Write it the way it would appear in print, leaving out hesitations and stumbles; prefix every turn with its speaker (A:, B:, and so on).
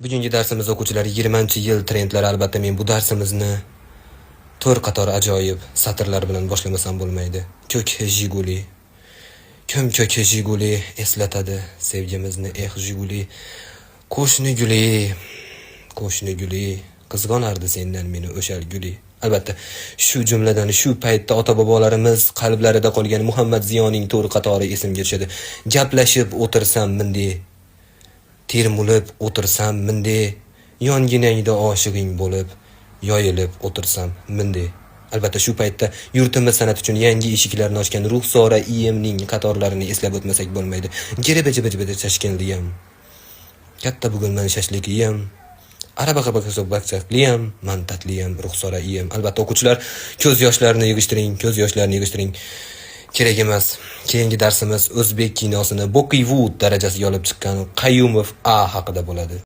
A: Bugungi darsimiz o'quvchilari 20-yil trendlari. Albatta men bu darsimizni to'r qator ajoyib satrlar bilan boshlamasam bo'lmaydi. Ko'k Jiguli. Kim ko'k Jiguli eslatadi sevgimizni, Jiguli. Qo'shni guli, qo'shni guli, qizg'onardi sendan meni o'shal guli. Albatta, shu jumladan shu paytda ota-bobolarimiz qalblarida qolgan Muhammad Ziyoning to'r qatori esimga tushadi. Gaplashib o'tirsam minday, termulib o'tirsam minday, yonginangda oshig'ing bo'lib, yoyilib o'tirsam minday. Albatta shu paytda yurtimiz san'at uchun yangi eshiklarni ochgan Ruxsora iyemning qatorlarini eslab o'tmasak bo'lmaydi. Giri-biji tashkilliyam. Katta bugun men shashlikliyam. Araba-baksakliyam, mantatliyam Ruxsora iyem. Albatta o'quvchilar ko'z yoshlarini yig'ishtiring. Kerak emas. Keyingi darsimiz o'zbek kinosini Bollivud darajasiga olib chiqqan Qayyumov A haqida bo'ladi.